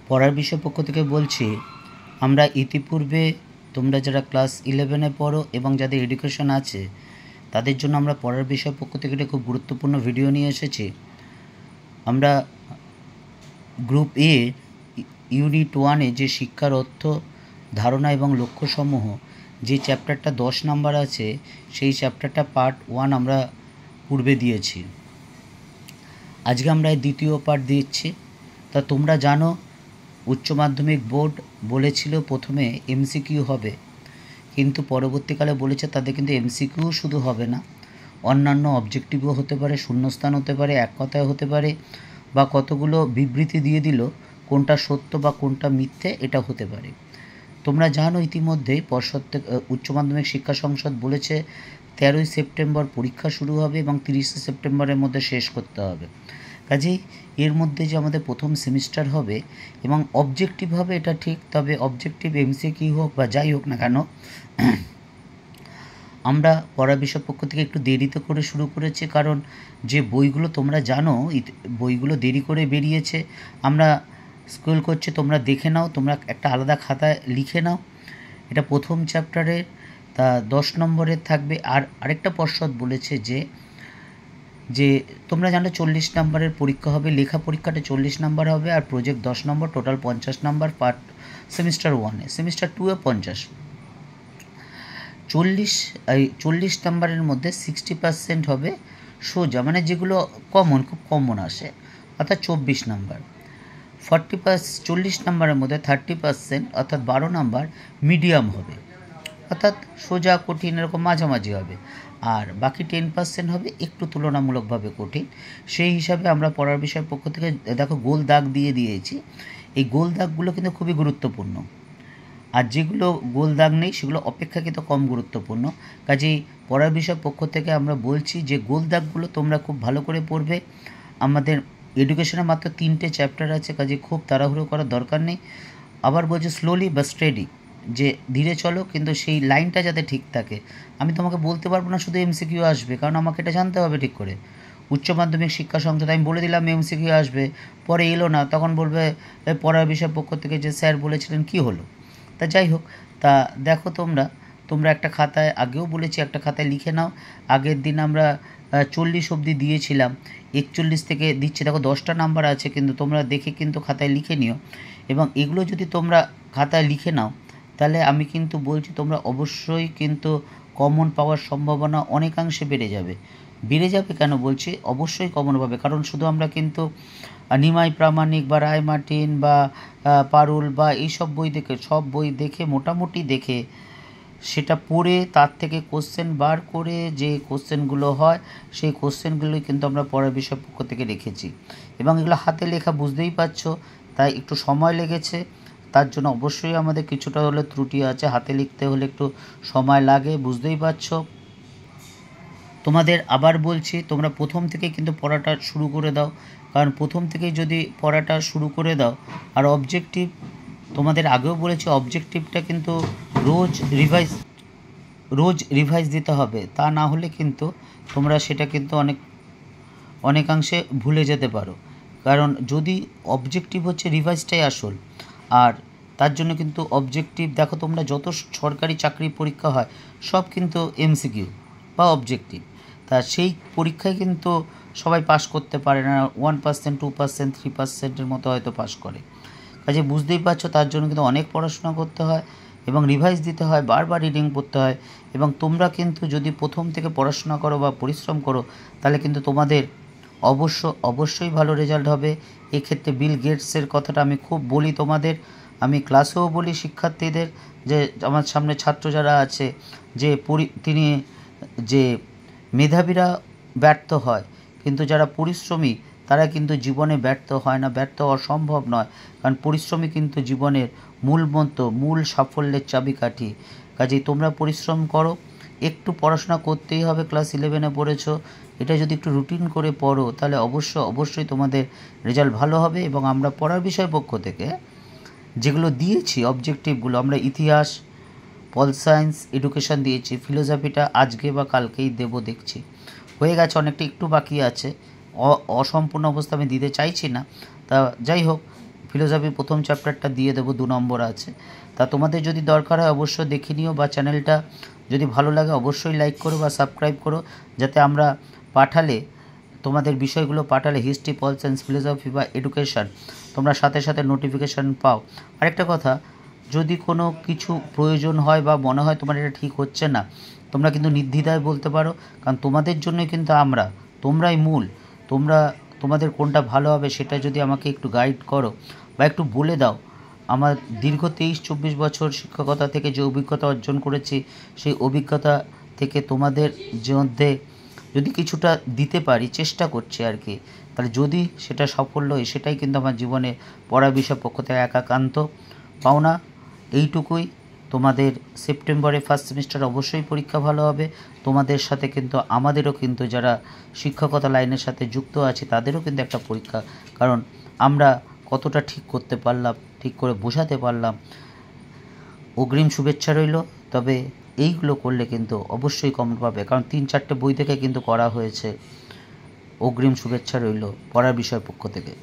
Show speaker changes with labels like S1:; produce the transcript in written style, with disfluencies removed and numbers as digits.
S1: পড়ার বিষয় পক্ষ থেকে বলছি, আমরা ইতিপূর্বে তোমরা যারা ক্লাস 11-এ পড়ো এবং যাদের এডুকেশন আছে তাদের জন্য আমরা পড়ার বিষয় পক্ষ থেকে একটা খুব গুরুত্বপূর্ণ ভিডিও নিয়ে এসেছি। আমরা গ্রুপ এ ইউনিট 1-এ যে শিক্ষার অর্থ, ধারণা এবং লক্ষ্যসমূহ যে চ্যাপ্টারটা 10 নাম্বার আছে, সেই চ্যাপ্টারটা পার্ট 1 আমরা পূর্বে দিয়েছি। আজকে আমরা দ্বিতীয় পার্ট দিচ্ছি। তা তোমরা জানো উচ্চ মাধ্যমিক বোর্ড বলেছিল প্রথমে এমসিকিউ হবে, কিন্তু পরবর্তীকালে বলেছে তাদের কিন্তু এমসিকিউ শুধু হবে না, অন্যান্য অবজেক্টিভও হতে পারে, শূন্যস্থান হতে পারে, এক কথায় হতে পারে, বা কতগুলো বিবৃতি দিয়ে দিল কোনটা সত্য বা কোনটা মিথ্যে এটা হতে পারে। তোমরা জানো ইতিমধ্যে পর্ষদ উচ্চ মাধ্যমিক শিক্ষা সংসদ বলেছে 13ই সেপ্টেম্বর পরীক্ষা শুরু হবে এবং 30শে সেপ্টেম্বরের মধ্যে শেষ করতে হবে। কাজেই এর মধ্যে যে আমাদের প্রথম সেমিস্টার হবে এবং অবজেক্টিভ হবে এটা ঠিক, তবে অবজেক্টিভ এমসিকিউ হোক বা যাই হোক না কেন, আমরা পড়ার বিষয় পক্ষ থেকে একটু দেরিতে করে শুরু করেছি, কারণ যে বইগুলো তোমরা জানো বইগুলো দেরি করে বেরিয়েছে। আমরা স্কুল করছি, তোমরা দেখে নাও, তোমরা একটা আলাদা খাতায় লিখে নাও। এটা প্রথম চ্যাপ্টারের, তা 10 নম্বরের থাকবে। আর আরেকটা পর্ষদ বলেছে যে তোমরা জানো 40 নম্বরের পরীক্ষা হবে, লেখা পরীক্ষাটা 40 নম্বর হবে, আর প্রজেক্ট 10 নম্বর, টোটাল 50 নম্বর পার্ট সেমিস্টার 1-এ। সেমিস্টার 2-এ 50। 40 নম্বরের মধ্যে 60% হবে সোজা, মানে যেগুলো খুব কমন আসে, অর্থাৎ 24 নম্বর। 40 নম্বরের মধ্যে 30% অর্থাৎ 12 নম্বর মিডিয়াম হবে, অর্থাৎ সোজা কঠিন এরকম মাঝামাঝি হবে, আর বাকি 10% হবে একটু তুলনামূলকভাবে কঠিন। সেই হিসাবে আমরা পড়ার বিষয়ের পক্ষ থেকে দেখো গোল দাগ দিয়ে দিয়েছি। এই গোল দাগগুলো কিন্তু খুবই গুরুত্বপূর্ণ, আর যেগুলো গোল দাগ নেই সেগুলো অপেক্ষাকৃত কম গুরুত্বপূর্ণ। কাজেই পড়ার বিষয় পক্ষ থেকে আমরা বলছি যে গোল দাগগুলো তোমরা খুব ভালো করে পড়বে। আমাদের এডুকেশনে মাত্র 3টে চ্যাপ্টার আছে, কাজে খুব তাড়াহুড়ো করার দরকার নেই। আবার বলছি স্লোলি বা স্টেডি, যে ধীরে চলো, কিন্তু সেই লাইনটা যাতে ঠিক থাকে। আমি তোমাকে বলতে পারবো না শুধু এমসিকিউ আসবে, কারণ আমাকে এটা জানতে হবে ঠিক করে। উচ্চ মাধ্যমিক শিক্ষা সংসদ আমি বলে দিলাম এমসিকিউ আসবে, পরে এলো না, তখন বলবে পড়ার বিষয় পক্ষ থেকে যে স্যার বলেছিলেন কি হলো। তা যাই হোক, তা দেখো তোমরা একটা খাতায়, আগেও বলেছি একটা খাতায় লিখে নাও। আগের দিন আমরা 40 অবধি দিয়েছিলাম, 41 থেকে দিচ্ছি। দেখো 10টা নাম্বার আছে, কিন্তু তোমরা দেখে কিন্তু খাতায় লিখে নিও। এবং এগুলো যদি তোমরা খাতায় লিখে নাও তাহলে আমি কিন্তু বলছি তোমরা অবশ্যই কিন্তু কমন পাওয়ার সম্ভাবনা অনেকাংশে বেড়ে যাবে। কেন বলছি, অবশ্যই কমন পাবে, কারণ শুধু আমরা কিন্তু নিমাই প্রামাণিক বা রায় মার্টিন বা পারুল বা এইসব বই দেখে, সব বই দেখে মোটামুটি দেখে সেটা পড়ে তার থেকে কোশ্চেন বার করে যে কোশ্চেনগুলো হয় সেই কোশ্চেনগুলোই কিন্তু আমরা পড়ার বিষয় পক্ষ থেকে রেখেছি। এবং এগুলো হাতে লেখা, বুঝতেই পারছো, তাই একটু সময় লেগেছে। তার জন্য অবশ্যই আমাদের কিছুটা হলে ত্রুটি আছে, হাতে লিখতে হলে একটু সময় লাগে, বুঝতেই পারছো। তোমাদের আবার বলছি, তোমরা প্রথম থেকে কিন্তু পড়াটা শুরু করে দাও, কারণ প্রথম থেকেই যদি পড়াটা শুরু করে দাও। আর অবজেক্টিভ তোমাদের আগেও বলেছি, অবজেক্টিভটা কিন্তু রোজ রিভাইজ দিতে হবে, তা না হলে কিন্তু তোমরা সেটা কিন্তু অনেকাংশে ভুলে যেতে পারো। কারণ যদি অবজেক্টিভ হচ্ছে রিভাইজটাই আসল, আর তার জন্য কিন্তু অবজেক্টিভ, দেখো তোমরা যত সরকারি চাকরি পরীক্ষা হয় সব কিন্তু এমসিকিউ বা অবজেক্টিভ, তা সেই পরীক্ষায় কিন্তু সবাই পাস করতে পারে না, 1%, 2%, 3%-এর মতো হয়তো পাস করে। কাজে বুঝতেই পারছো, তার জন্য কিন্তু অনেক পড়াশোনা করতে হয় এবং রিভাইজ দিতে হয়, বারবার রিডিং পড়তে হয়। এবং তোমরা কিন্তু যদি প্রথম থেকে পড়াশোনা করো বা পরিশ্রম করো তাহলে কিন্তু তোমাদের অবশ্যই ভালো রেজাল্ট হবে। এক্ষেত্রে বিল গেটসের কথাটা আমি খুব বলি তোমাদের, আমি ক্লাসেও বলি শিক্ষার্থীদের, যে আমার সামনে ছাত্র যারা আছে, যে তিনি যে মেধাবীরা ব্যর্থ হয়, কিন্তু যারা পরিশ্রমী তারা কিন্তু জীবনে ব্যর্থ হয় না, ব্যর্থ হওয়া সম্ভব নয়, কারণ পরিশ্রমী কিন্তু জীবনের মূল মন্ত্র, মূল সাফল্যের চাবিকাঠি। কাজেই তোমরা পরিশ্রম করো, একটু পড়াশোনা করতেই হবে। ক্লাস 11-এ পড়েছো, এটা যদি একটু রুটিন করে পড়ো তাহলে অবশ্যই তোমাদের রেজাল্ট ভালো হবে। এবং আমরা পড়ার বিষয় পক্ষ থেকে যেগুলো দিয়েছি অবজেক্টিভগুলো, আমরা ইতিহাস, পল সায়েন্স, এডুকেশন দিয়েছি, ফিলোসফিটা আজকে বা কালকেই দেব দেখছি, হয়ে গেছে, অনেকটা একটু বাকি আছে, অসম্পূর্ণ অবস্থা আমি দিতে চাইছি না। তা যাই হোক, ফিলোসফি প্রথম চ্যাপ্টারটা দিয়ে দেবো, 2 নম্বর আছে। তা তোমাদের যদি দরকার হয় অবশ্যই দেখে নিও, বা চ্যানেলটা যদি ভালো লাগে অবশ্যই লাইক করো বা সাবস্ক্রাইব করো, যাতে আমরা পাঠালে তোমাদের বিষয়গুলো পাঠালে হিস্ট্রি, পল সায়েন্স, ফিলোসফি বা এডুকেশান তোমরা সাথে সাথে নোটিফিকেশান পাও। আরেকটা কথা, যদি কোনো কিছু প্রয়োজন হয় বা মনে হয় তোমার এটা ঠিক হচ্ছে না, তোমরা কিন্তু নির্দ্বিধায় বলতে পারো, কারণ তোমাদের জন্যই কিন্তু তোমরাই মূল। তোমাদের কোনটা ভালো হবে সেটা যদি আমাকে একটু গাইড করো বা একটু বলে দাও। আমার দীর্ঘ 23-24 বছর শিক্ষকতা থেকে যে অভিজ্ঞতা অর্জন করেছি, সেই অভিজ্ঞতা থেকে তোমাদের মধ্যে যদি কিছুটা দিতে পারি, চেষ্টা করছি আর কি, তাহলে যদি সেটা সাফল্য হয় সেটাই কিন্তু আমার জীবনে পড়া বিষয় পক্ষ থেকে একাকান্ত পাওনা। এইটুকুই। তোমাদের সেপ্টেম্বরে ফার্স্ট সেমিস্টার অবশ্যই পরীক্ষা ভালো হবে। তোমাদের সাথে কিন্তু আমাদেরও কিন্তু যারা শিক্ষকতা লাইনের সাথে যুক্ত আছে তাদেরও কিন্তু একটা পরীক্ষা, কারণ আমরা কতটা ঠিক করতে পারলাম, ঠিক করে বোঝাতে পারলাম, অগ্রিম শুভেচ্ছা রইল। তবে এইগুলো করলে কিন্তু অবশ্যই কমেন্ট পাবে, কারণ 3-4টে বই থেকে কিন্তু করা হয়েছে। অগ্রিম শুভেচ্ছা রইল পড়ার বিষয় পক্ষ থেকে।